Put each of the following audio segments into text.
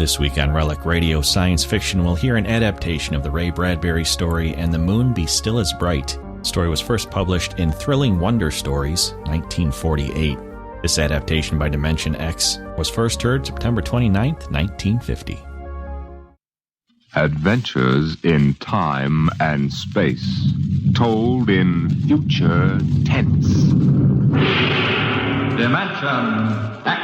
This week on Relic Radio Science Fiction, we'll hear an adaptation of the Ray Bradbury story And the Moon Be Still as Bright. The story was first published in Thrilling Wonder Stories, 1948. This adaptation by Dimension X was first heard September 29th, 1950. Adventures in time and space, told in future tense. Dimension X.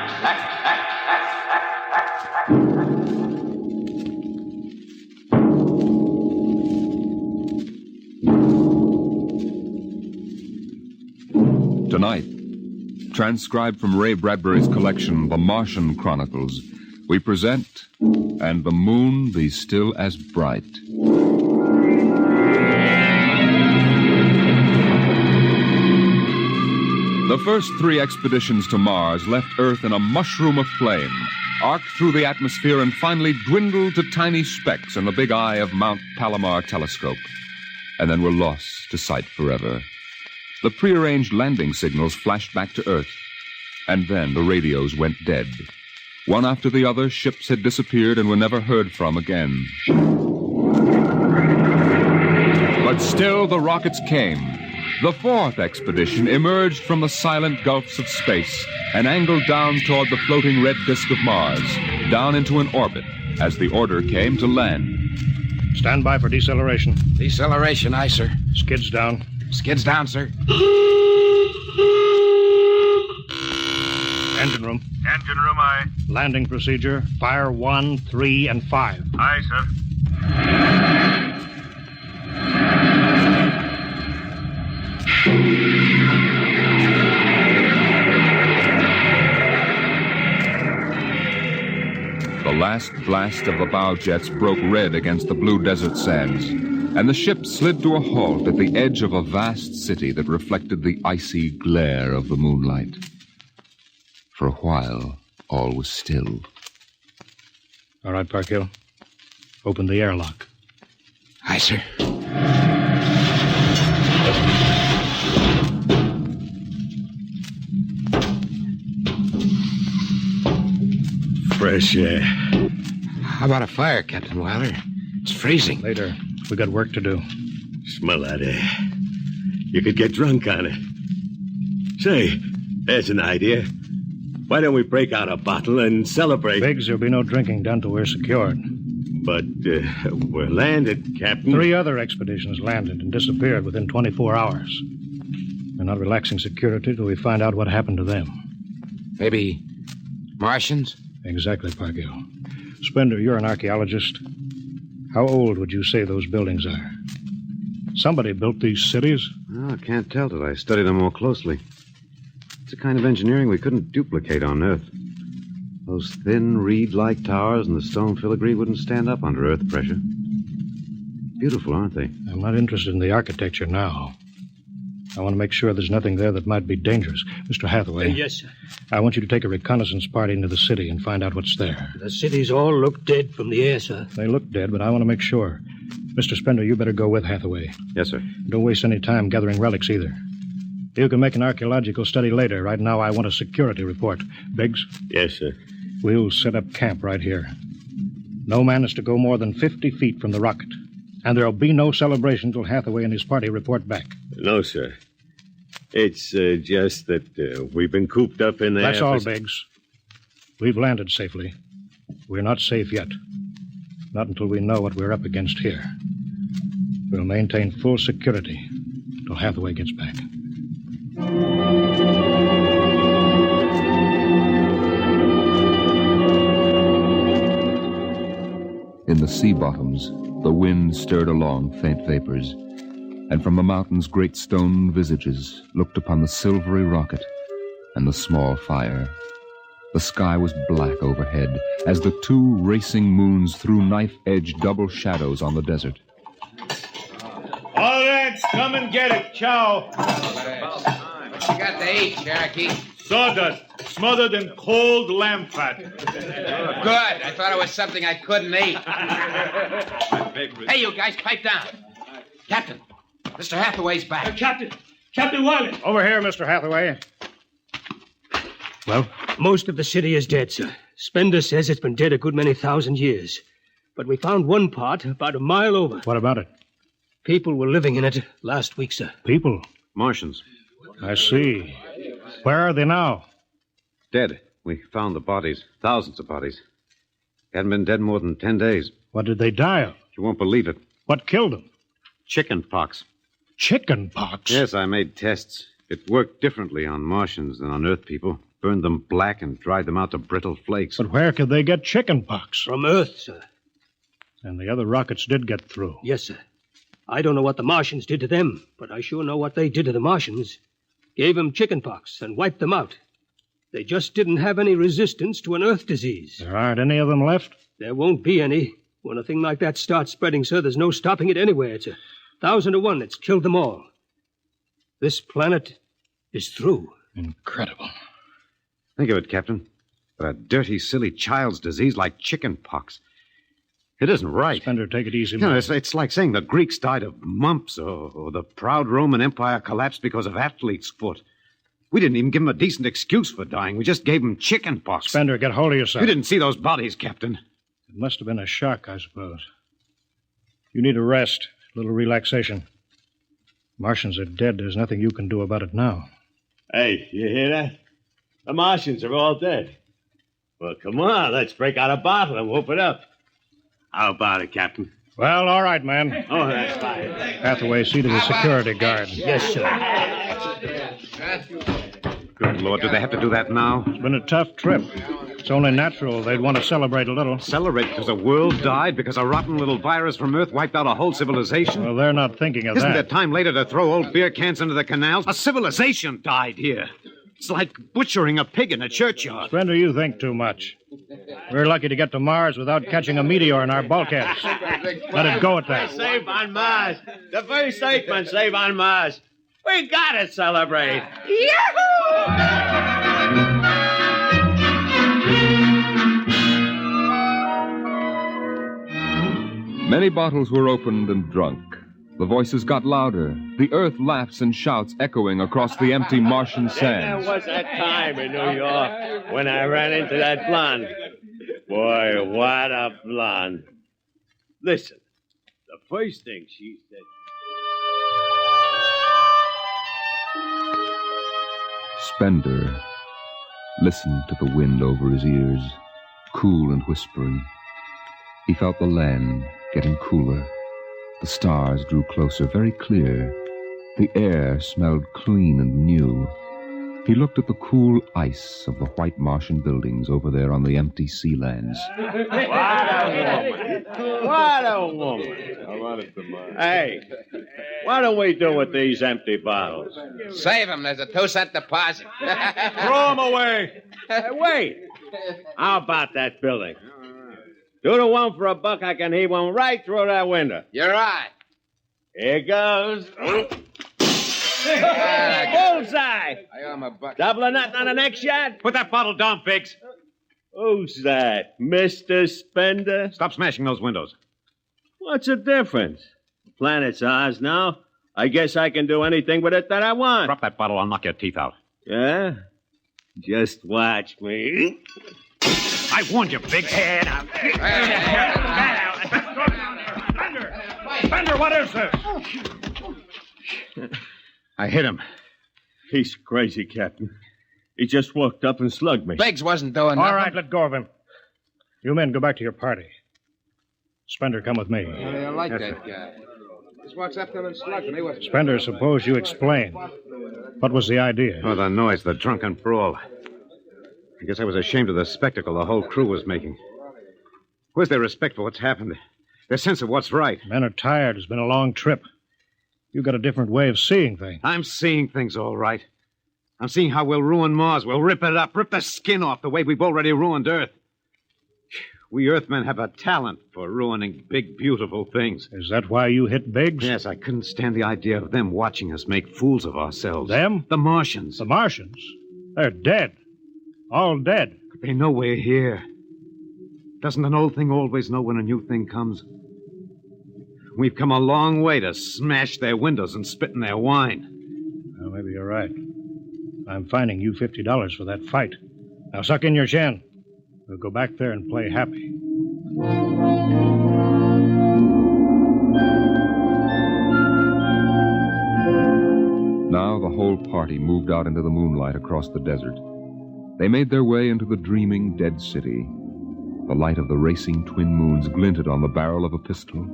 Tonight, transcribed from Ray Bradbury's collection, The Martian Chronicles, we present And the Moon Be Still as Bright. The first 3 expeditions to Mars left Earth in a mushroom of flame, arced through the atmosphere, and finally dwindled to tiny specks in the big eye of Mount Palomar telescope, and then were lost to sight forever. The prearranged landing signals flashed back to Earth, and then the radios went dead. One after the other, ships had disappeared and were never heard from again. But still the rockets came. The 4th expedition emerged from the silent gulfs of space and angled down toward the floating red disk of Mars, down into an orbit, as the order came to land. Stand by for deceleration. Deceleration, aye, sir. Skids down. Skids down, sir. Engine room. Engine room, aye. Landing procedure. Fire 1, 3, and 5. Aye, sir. The last blast of the bow jets broke red against the blue desert sands, and the ship slid to a halt at the edge of a vast city that reflected the icy glare of the moonlight. For a while, all was still. All right, Parkhill. Open the airlock. Aye, sir. Fresh air. How about a fire, Captain Wilder? It's freezing. Later. We got work to do. Smell that air. You could get drunk on it. Say, there's an idea. Why don't we break out a bottle and celebrate? Biggs, there'll be no drinking done till we're secured. But we're landed, Captain. 3 other expeditions landed and disappeared within 24 hours. We're not relaxing security till we find out what happened to them. Maybe Martians? Exactly, Parkhill. Spender, you're an archaeologist. How old would you say those buildings are? Somebody built these cities. Oh, I can't tell till I study them more closely. It's a kind of engineering we couldn't duplicate on Earth. Those thin, reed-like towers and the stone filigree wouldn't stand up under Earth pressure. Beautiful, aren't they? I'm not interested in the architecture now. I want to make sure there's nothing there that might be dangerous. Mr. Hathaway. Yes, sir. I want you to take a reconnaissance party into the city and find out what's there. The cities all look dead from the air, sir. They look dead, but I want to make sure. Mr. Spender, you better go with Hathaway. Yes, sir. Don't waste any time gathering relics either. You can make an archaeological study later. Right now, I want a security report. Biggs? Yes, sir. We'll set up camp right here. No man is to go more than 50 feet from the rocket. And there'll be no celebration till Hathaway and his party report back. No, sir. It's just that we've been cooped up in there. That's all, Biggs. We've landed safely. We're not safe yet. Not until we know what we're up against here. We'll maintain full security till Hathaway gets back. In the sea bottoms, the wind stirred along faint vapors, and from the mountains great stone visages looked upon the silvery rocket and the small fire. The sky was black overhead as the 2 racing moons threw knife-edged double shadows on the desert. All right, come and get it. Ciao. What you got to eat, Cherokee? Sawdust, smothered in cold lamb fat. Good. I thought it was something I couldn't eat. Hey, you guys, pipe down. Captain, Mr. Hathaway's back. Captain Wiley. Over here, Mr. Hathaway. Well? Most of the city is dead, sir. Spender says it's been dead a good many thousand years. But we found one part about a mile over. What about it? People were living in it last week, sir. People? Martians. I see. Where are they now? Dead. We found the bodies. Thousands of bodies. Hadn't been dead more than 10 days. What did they die of? You won't believe it. What killed them? Chicken pox. Chicken pox? Yes, I made tests. It worked differently on Martians than on Earth people. Burned them black and dried them out to brittle flakes. But where could they get chicken pox? From Earth, sir. And the other rockets did get through. Yes, sir. I don't know what the Martians did to them, but I sure know what they did to the Martians. Gave them chickenpox and wiped them out. They just didn't have any resistance to an Earth disease. There aren't any of them left? There won't be any. When a thing like that starts spreading, sir, there's no stopping it anywhere. It's 1,000 to 1 that's killed them all. This planet is through. Incredible. Think of it, Captain. But a dirty, silly child's disease like chicken pox. It isn't right. Spender, take it easy, You know, man. it's like saying the Greeks died of mumps or the proud Roman Empire collapsed because of athlete's foot. We didn't even give them a decent excuse for dying. We just gave them chicken pox. Spender, get hold of yourself. You didn't see those bodies, Captain. It must have been a shock, I suppose. You need a rest, a little relaxation. Martians are dead. There's nothing you can do about it now. Hey, you hear that? The Martians are all dead. Well, come on, let's break out a bottle and whoop it up. How about it, Captain? Well, all right, man. Oh, that's fine. Hathaway, see to the security guard. Yes, sir. Good Lord, do they have to do that now? It's been a tough trip. It's only natural they'd want to celebrate a little. Celebrate because a world died? Because a rotten little virus from Earth wiped out a whole civilization? Well, they're not thinking of Isn't that. there time later to throw old beer cans into the canals? A civilization died here. It's like butchering a pig in a churchyard. Spender, you think too much. We're lucky to get to Mars without catching a meteor in our bulkheads. Let it go at that. Save on Mars. The first statement, save on Mars. We gotta celebrate. Many bottles were opened and drunk. The voices got louder. The earth laughs and shouts echoing across the empty Martian sands. There was that time in New York when I ran into that blonde. Boy, what a blonde. Listen, the first thing she said... Spender listened to the wind over his ears, cool and whispering. He felt the land getting cooler. The stars drew closer, very clear. The air smelled clean and new. He looked at the cool ice of the white Martian buildings over there on the empty sea lands. What a woman. Hey, what do we do with these empty bottles? Save them. There's a 2-cent deposit. Throw them away. Hey, wait. How about that building? 2 to 1 for $1, I can heave one right through that window. You're right. Here goes. Bullseye! I owe him $1. Double or nothing on the next shot? Put that bottle down, Biggs. Who's that? Mr. Spender? Stop smashing those windows. What's the difference? The planet's ours now. I guess I can do anything with it that I want. Drop that bottle, I'll knock your teeth out. Yeah? Just watch me. I warned you, Biggs. Head out. Spender, what is this? I hit him. He's crazy, Captain. He just walked up and slugged me. Biggs wasn't doing nothing. All right, let go of him. You men go back to your party. Spender, come with me. I like that guy. Just walks up to him and slugs him. He wasn't. Spender, suppose you explain. What was the idea? Oh, the noise, the drunken brawl. I guess I was ashamed of the spectacle the whole crew was making. Where's their respect for what's happened? Their sense of what's right? Men are tired. It's been a long trip. You've got a different way of seeing things. I'm seeing things all right. I'm seeing how we'll ruin Mars. We'll rip it up, rip the skin off the way we've already ruined Earth. We Earthmen have a talent for ruining big, beautiful things. Is that why you hit Biggs? Yes, I couldn't stand the idea of them watching us make fools of ourselves. Them? The Martians. The Martians? They're dead. All dead. But they know we're here. Doesn't an old thing always know when a new thing comes? We've come a long way to smash their windows and spit in their wine. Well, maybe you're right. I'm fining you $50 for that fight. Now suck in your chin. We'll go back there and play happy. Now the whole party moved out into the moonlight across the desert. They made their way into the dreaming dead city. The light of the racing twin moons glinted on the barrel of a pistol,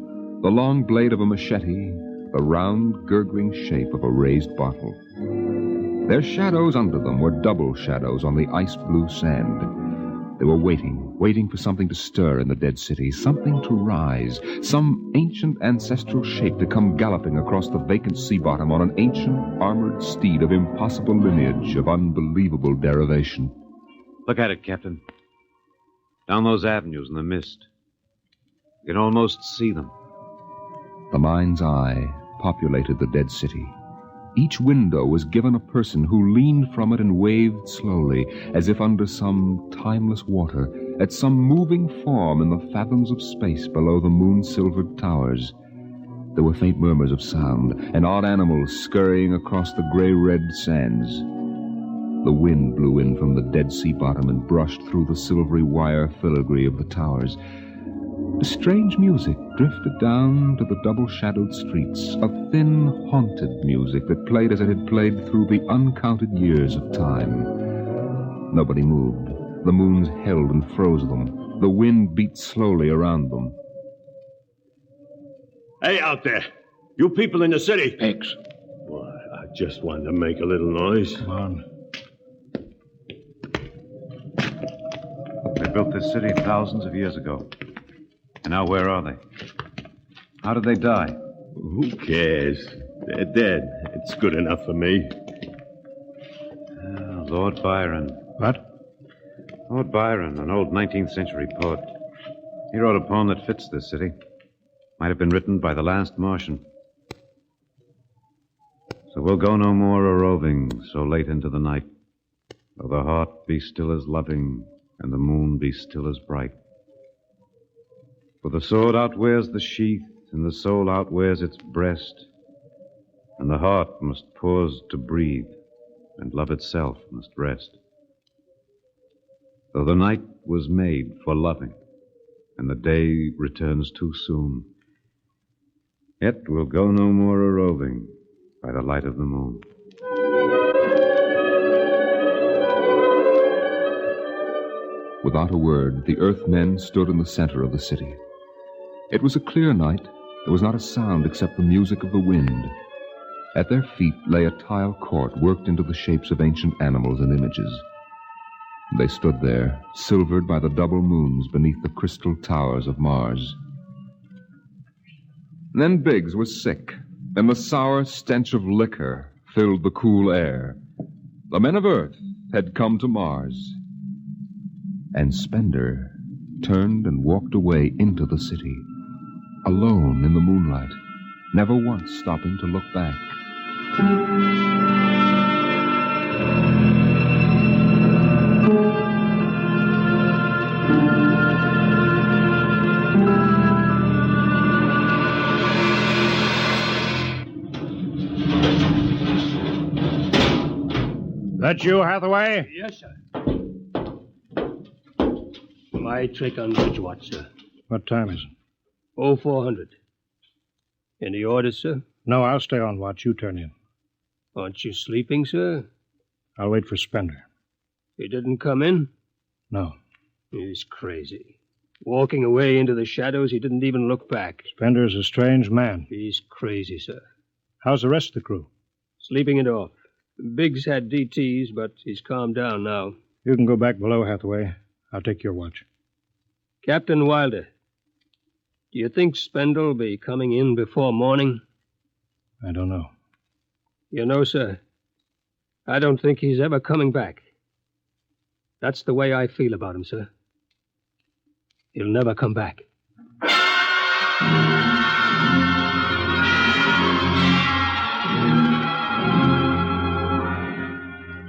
the long blade of a machete, the round, gurgling shape of a raised bottle. Their shadows under them were double shadows on the ice-blue sand. They were waiting for something to stir in the dead city, something to rise, some ancient ancestral shape to come galloping across the vacant sea bottom on an ancient armored steed of impossible lineage, of unbelievable derivation. Look at it, Captain. Down those avenues in the mist. You can almost see them. The mind's eye populated the dead city. Each window was given a person who leaned from it and waved slowly, as if under some timeless water, at some moving form in the fathoms of space below the moon-silvered towers. There were faint murmurs of sound, and odd animals scurrying across the gray-red sands. The wind blew in from the Dead Sea bottom and brushed through the silvery wire filigree of the towers. A strange music drifted down to the double-shadowed streets, a thin, haunted music that played as it had played through the uncounted years of time. Nobody moved. The moons held and froze them. The wind beat slowly around them. Hey, out there. You people in the city. Pigs. Why, I just wanted to make a little noise. Come on. They built this city thousands of years ago. And now where are they? How did they die? Who cares? They're dead. It's good enough for me. Lord Byron. What? Lord Byron, an old 19th century poet. He wrote a poem that fits this city. Might have been written by the last Martian. So we'll go no more a-roving so late into the night, though the heart be still as loving and the moon be still as bright. For the sword outwears the sheath, and the soul outwears its breast, and the heart must pause to breathe, and love itself must rest. Though the night was made for loving, and the day returns too soon, yet we'll go no more a-roving by the light of the moon. Without a word, the Earthmen stood in the center of the city. It was a clear night. There was not a sound except the music of the wind. At their feet lay a tile court worked into the shapes of ancient animals and images. They stood there, silvered by the double moons beneath the crystal towers of Mars. Then Biggs was sick, and the sour stench of liquor filled the cool air. The men of Earth had come to Mars. And Spender turned and walked away into the city, alone in the moonlight, never once stopping to look back. That you, Hathaway? Yes, sir. My trick on Bridgewater, sir. What time is it? 0400. Any orders, sir? No, I'll stay on watch. You turn in. Aren't you sleeping, sir? I'll wait for Spender. He didn't come in? No. He's crazy. Walking away into the shadows, he didn't even look back. Spender's a strange man. He's crazy, sir. How's the rest of the crew? Sleeping it off. Biggs had DTs, but he's calmed down now. You can go back below, Hathaway. I'll take your watch. Captain Wilder, do you think Spender will be coming in before morning? I don't know. You know, sir, I don't think he's ever coming back. That's the way I feel about him, sir. He'll never come back.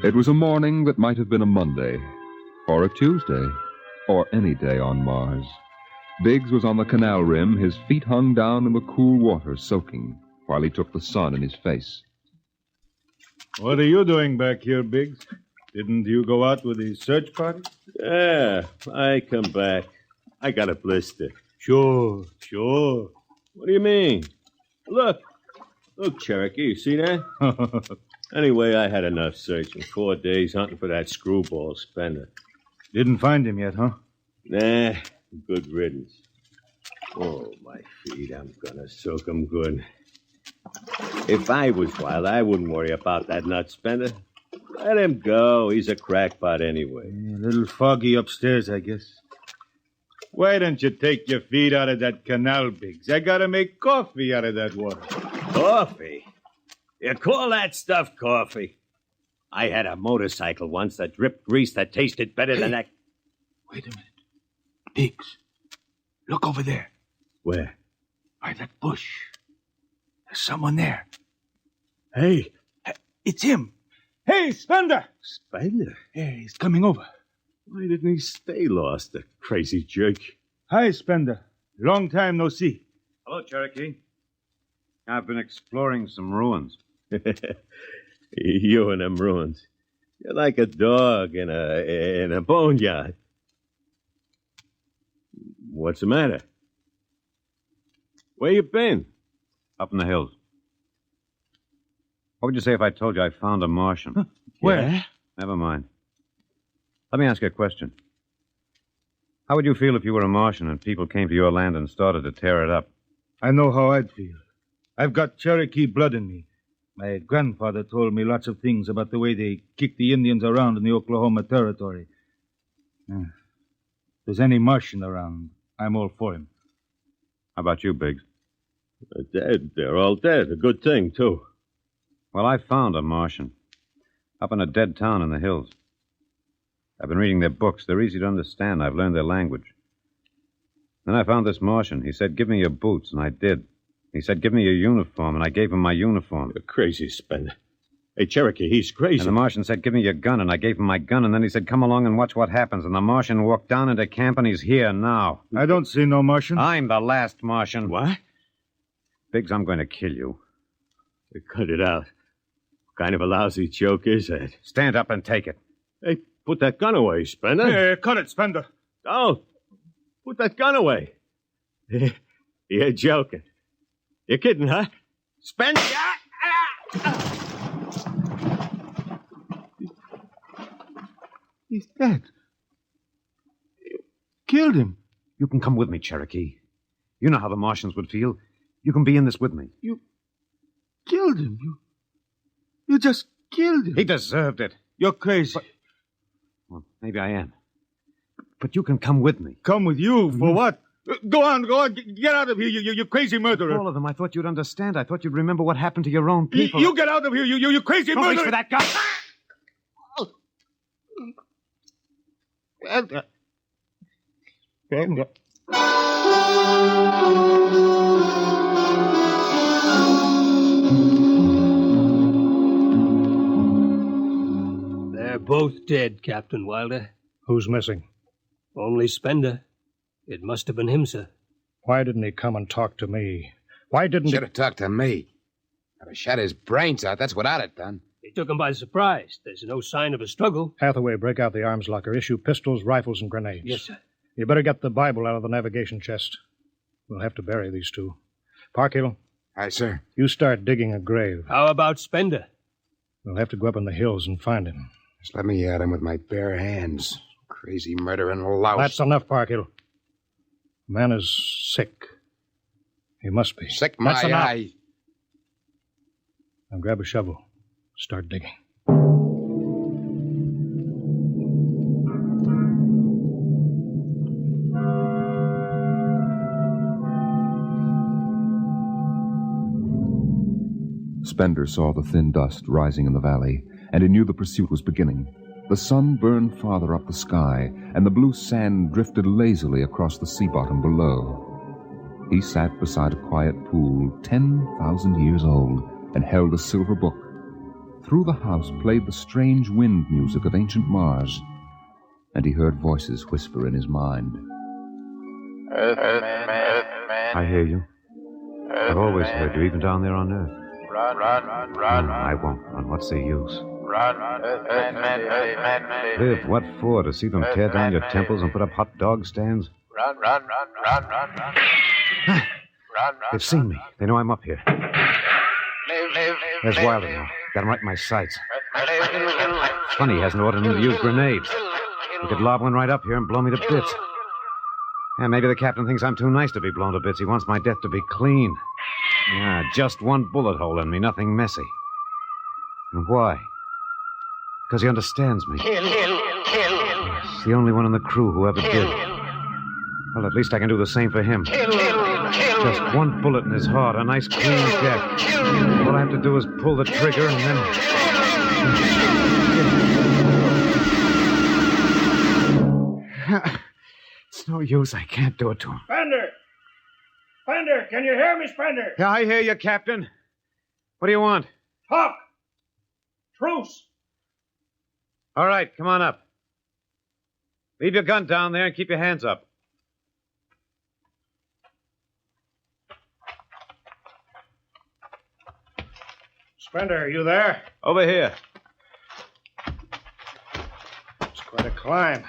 It was a morning that might have been a Monday, or a Tuesday, or any day on Mars. Biggs was on the canal rim, his feet hung down in the cool water, soaking, while he took the sun in his face. What are you doing back here, Biggs? Didn't you go out with the search party? Yeah, I come back. I got a blister. Sure. What do you mean? Look, Cherokee, you see that? Anyway, I had enough searching. 4 days hunting for that screwball Spender. Didn't find him yet, huh? Nah, good riddance. Oh, my feet, I'm gonna soak 'em good. If I was wild, I wouldn't worry about that nut Spender. Let him go. He's a crackpot anyway. A little foggy upstairs, I guess. Why don't you take your feet out of that canal, Biggs? I gotta make coffee out of that water. Coffee? You call that stuff coffee? I had a motorcycle once that dripped grease that tasted better than that. Wait a minute. Biggs, look over there. Where? By that bush. There's someone there. Hey. It's him. Hey, Spender! Spender? Yeah, he's coming over. Why didn't he stay lost, the crazy jerk? Hi, Spender. Long time no see. Hello, Cherokee. I've been exploring some ruins. You and them ruins. You're like a dog in a boneyard. What's the matter? Where you been? Up in the hills. What would you say if I told you I found a Martian? Huh? Where? Yeah? Never mind. Let me ask you a question. How would you feel if you were a Martian and people came to your land and started to tear it up? I know how I'd feel. I've got Cherokee blood in me. My grandfather told me lots of things about the way they kicked the Indians around in the Oklahoma Territory. If there's any Martian around, I'm all for him. How about you, Biggs? They're dead. They're all dead. A good thing, too. Well, I found a Martian. Up in a dead town in the hills. I've been reading their books. They're easy to understand. I've learned their language. Then I found this Martian. He said, give me your boots, and I did. He said, give me your uniform, and I gave him my uniform. You're crazy, Spender. Hey, Cherokee, he's crazy. And the Martian said, give me your gun, and I gave him my gun, and then he said, come along and watch what happens. And the Martian walked down into camp, and he's here now. I don't see no Martian. I'm the last Martian. What? Biggs, I'm going to kill you. Cut it out. What kind of a lousy joke is that? Stand up and take it. Hey, put that gun away, Spender. Hey, cut it, Spender. Oh, put that gun away. You're joking. You're kidding, huh? Spender! He's dead. You killed him. You can come with me, Cherokee. You know how the Martians would feel. You can be in this with me. You killed him. You just killed him. He deserved it. You're crazy. Well, maybe I am. But you can come with me. Come with you? For what? Go on. Get out of here, you crazy murderer. All of them. I thought you'd understand. I thought you'd remember what happened to your own people. You get out of here, you crazy Don't murderer. reach for that gun. They're both dead, Captain Wilder. Who's missing? Only Spender. It must have been him, sir. Why didn't he come and talk to me? Why didn't Should have talked to me. I'd have shot his brains out. That's what I'd have done. They took him by surprise. There's no sign of a struggle. Hathaway, break out the arms locker. Issue pistols, rifles, and grenades. Yes, sir. You better get the Bible out of the navigation chest. We'll have to bury these two. Parkhill. Aye, sir. You start digging a grave. How about Spender? We'll have to go up in the hills and find him. Just let me at him with my bare hands. Crazy murdering louse. That's enough, Parkhill. The man is sick. He must be. Sick my That's enough. eye. Now grab a shovel. Start digging. Spender saw the thin dust rising in the valley, and he knew the pursuit was beginning. The sun burned farther up the sky, and the blue sand drifted lazily across the sea bottom below. He sat beside a quiet pool 10,000 years old and held a silver book. Through the house played the strange wind music of ancient Mars, and he heard voices whisper in his mind. Earthman. I hear you. I've always heard you, even down there on Earth. Run. I won't run. What's the use? Live, what for? To see them tear down your temples and put up hot dog stands? They've seen me. They know I'm up here. There's Wilder now. Got him right in my sights. Funny he hasn't ordered him to use grenades. He could lob one right up here and blow me to bits. Yeah, maybe the captain thinks I'm too nice to be blown to bits. He wants my death to be clean. Yeah, just one bullet hole in me, nothing messy. And why? Because he understands me. He's the only one in the crew who ever did. Well, at least I can do the same for him. Just one bullet in his heart, a nice clean death. All I have to do is pull the trigger and then... It's no use. I can't do it to him. Spender! Spender, can you hear me, Spender? Yeah, I hear you, Captain. What do you want? Talk! Truce! All right, come on up. Leave your gun down there and keep your hands up. Spender, are you there? Over here. It's quite a climb.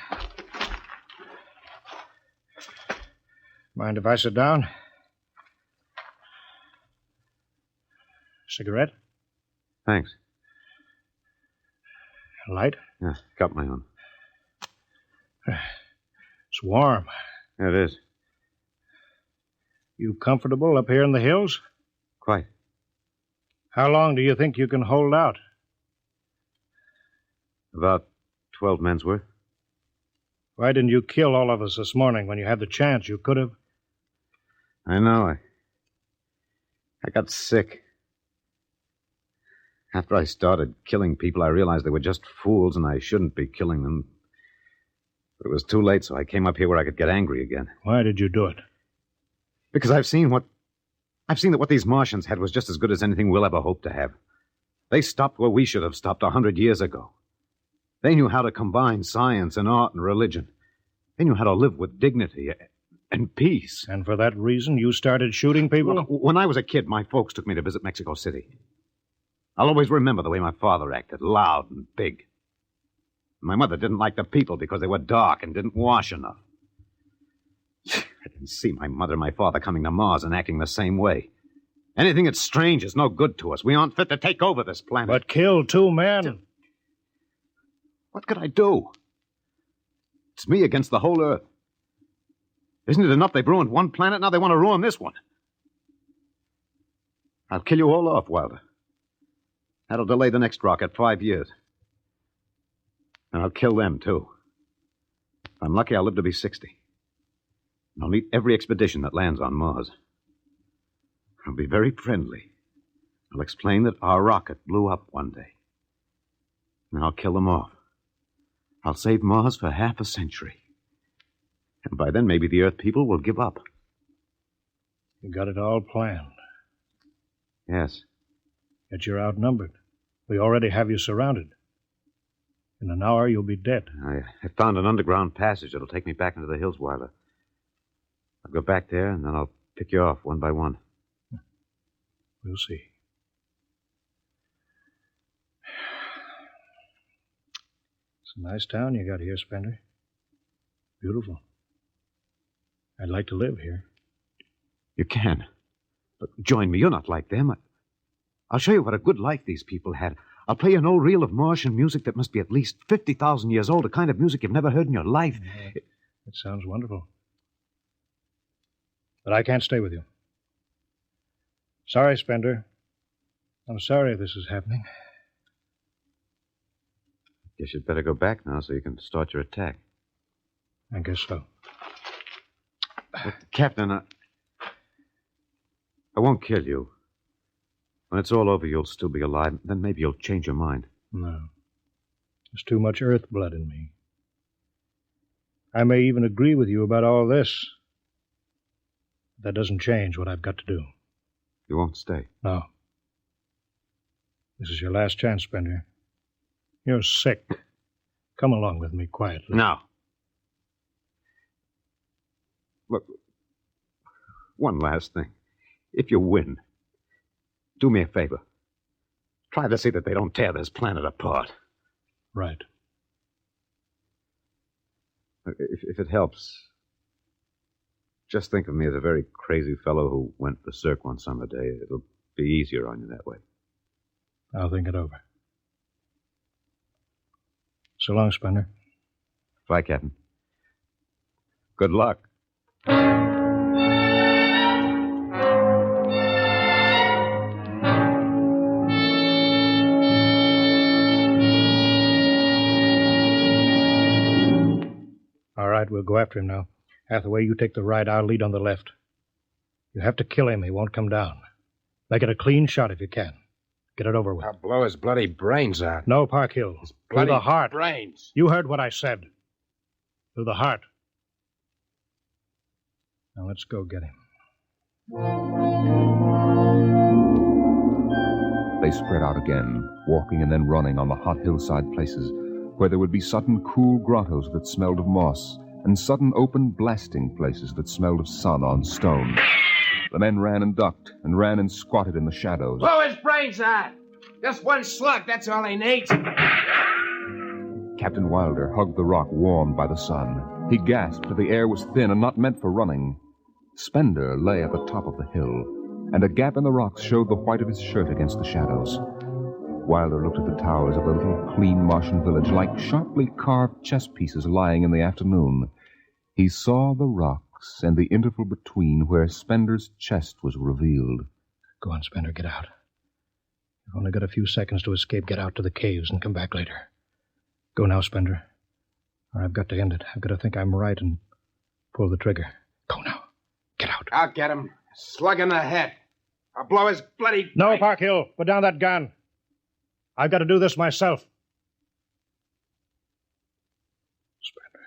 Mind if I sit down? Cigarette? Thanks. Light? Yeah, got my own. It's warm. Yeah, it is. You comfortable up here in the hills? Quite. How long do you think you can hold out? About 12 men's worth. Why didn't you kill all of us this morning when you had the chance? You could have. I know. I got sick. After I started killing people, I realized they were just fools and I shouldn't be killing them. But it was too late, so I came up here where I could get angry again. Why did you do it? Because I've seen that what these Martians had was just as good as anything we'll ever hope to have. They stopped where we should have stopped 100 years ago. They knew how to combine science and art and religion. They knew how to live with dignity and peace. And for that reason, you started shooting people? Well, when I was a kid, my folks took me to visit Mexico City. I'll always remember the way my father acted, loud and big. My mother didn't like the people because they were dark and didn't wash enough. I didn't see my mother and my father coming to Mars and acting the same way. Anything that's strange is no good to us. We aren't fit to take over this planet. But kill 2 men? What could I do? It's me against the whole Earth. Isn't it enough they've ruined one planet? Now they want to ruin this one. I'll kill you all off, Wilder. That'll delay the next rocket 5 years. And I'll kill them, too. If I'm lucky, I'll live to be 60. I'll meet every expedition that lands on Mars. I'll be very friendly. I'll explain that our rocket blew up one day. And I'll kill them off. I'll save Mars for half a century. And by then, maybe the Earth people will give up. You got it all planned. Yes. Yet you're outnumbered. We already have you surrounded. In an hour, you'll be dead. I found an underground passage that'll take me back into the hills, Wilder. I'll go back there, and then I'll pick you off one by one. We'll see. It's a nice town you got here, Spender. Beautiful. I'd like to live here. You can. But join me. You're not like them. I'll show you what a good life these people had. I'll play you an old reel of Martian music that must be at least 50,000 years old, a kind of music you've never heard in your life. It sounds wonderful. But I can't stay with you. Sorry, Spender. I'm sorry this is happening. Guess you'd better go back now so you can start your attack. I guess so. But, Captain, I won't kill you. When it's all over, you'll still be alive. Then maybe you'll change your mind. No. There's too much Earth blood in me. I may even agree with you about all this. That doesn't change what I've got to do. You won't stay? No. This is your last chance, Spender. You're sick. Come along with me quietly. No. Look, one last thing. If you win, do me a favor. Try to see that they don't tear this planet apart. Right. If it helps, just think of me as a very crazy fellow who went berserk one summer day. It'll be easier on you that way. I'll think it over. So long, Spender. Bye, Captain. Good luck. All right, we'll go after him now. Hathaway, you take the right. I'll lead on the left. You have to kill him. He won't come down. Make it a clean shot if you can. Get it over with. I'll blow his bloody brains out. No, Park Hill. Through Bloody the heart. brains. You heard what I said. Through the heart. Now let's go get him. They spread out again, walking and then running on the hot hillside places where there would be sudden cool grottos that smelled of moss and sudden open blasting places that smelled of sun on stone. The men ran and ducked and ran and squatted in the shadows. Blow his brains out! Just one slug, that's all he needs. Captain Wilder hugged the rock warmed by the sun. He gasped, for the air was thin and not meant for running. Spender lay at the top of the hill, and a gap in the rocks showed the white of his shirt against the shadows. Wilder looked at the towers of the little, clean Martian village like sharply carved chess pieces lying in the afternoon. He saw the rocks and the interval between where Spender's chest was revealed. Go on, Spender, get out. You've only got a few seconds to escape. Get out to the caves and come back later. Go now, Spender. Or I've got to end it. I've got to think I'm right and pull the trigger. Go now. Get out. I'll get him. Slug in the head. I'll blow his bloody... No, Park Hill. Put down that gun. I've got to do this myself. Spender.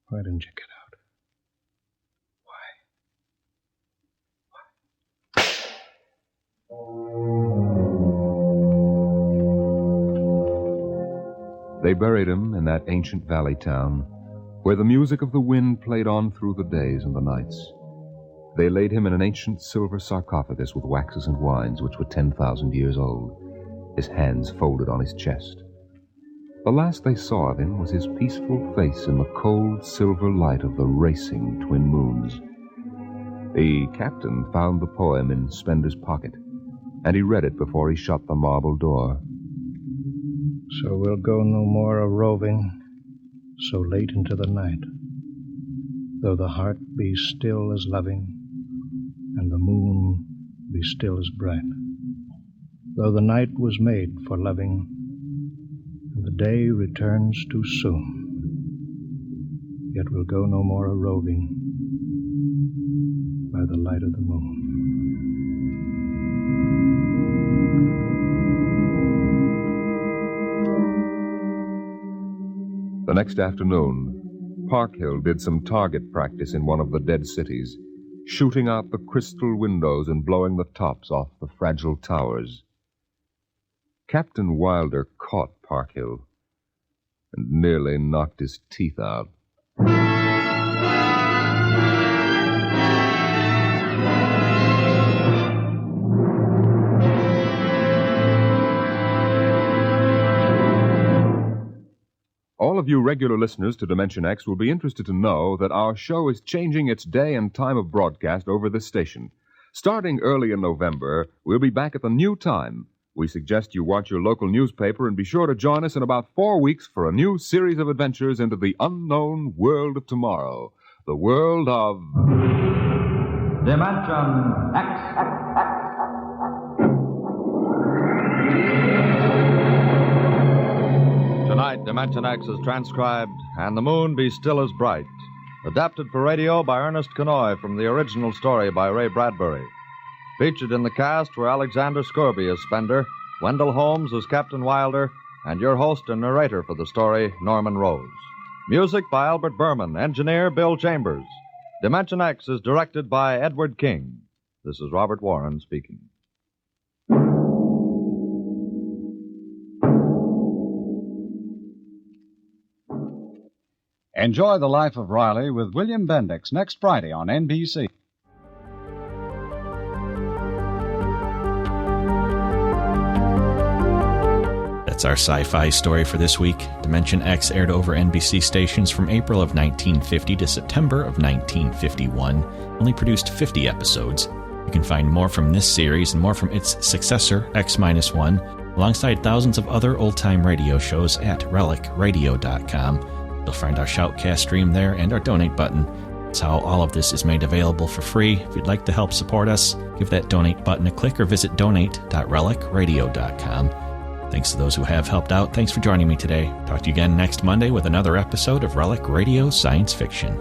Why didn't you get out? They buried him in that ancient valley town, where the music of the wind played on through the days and the nights. They laid him in an ancient silver sarcophagus with waxes and wines which were 10,000 years old, his hands folded on his chest. The last they saw of him was his peaceful face in the cold silver light of the racing twin moons. The captain found the poem in Spender's pocket, and he read it before he shut the marble door. So we'll go no more a-roving so late into the night, though the heart be still as loving and the moon be still as bright, though the night was made for loving and the day returns too soon, yet we'll go no more a-roving by the light of the moon. The next afternoon, Parkhill did some target practice in one of the dead cities, shooting out the crystal windows and blowing the tops off the fragile towers. Captain Wilder caught Parkhill and nearly knocked his teeth out. All of you regular listeners to Dimension X will be interested to know that our show is changing its day and time of broadcast over this station. Starting early in November, we'll be back at the new time. We suggest you watch your local newspaper and be sure to join us in about 4 weeks for a new series of adventures into the unknown world of tomorrow. The world of... Dimension X. Tonight, Dimension X is transcribed, And the Moon Be Still as Bright. Adapted for radio by Ernest Kenoy from the original story by Ray Bradbury. Featured in the cast were Alexander Scorby as Spender, Wendell Holmes as Captain Wilder, and your host and narrator for the story, Norman Rose. Music by Albert Berman, engineer Bill Chambers. Dimension X is directed by Edward King. This is Robert Warren speaking. Enjoy the Life of Riley with William Bendix next Friday on NBC. That's our sci-fi story for this week. Dimension X aired over NBC stations from April of 1950 to September of 1951. Only produced 50 episodes. You can find more from this series and more from its successor, X-1, alongside thousands of other old-time radio shows at relicradio.com. You'll find our Shoutcast stream there and our donate button. That's how all of this is made available for free. If you'd like to help support us, give that donate button a click or visit donate.relicradio.com. Thanks to those who have helped out. Thanks for joining me today. Talk to you again next Monday with another episode of Relic Radio Science Fiction.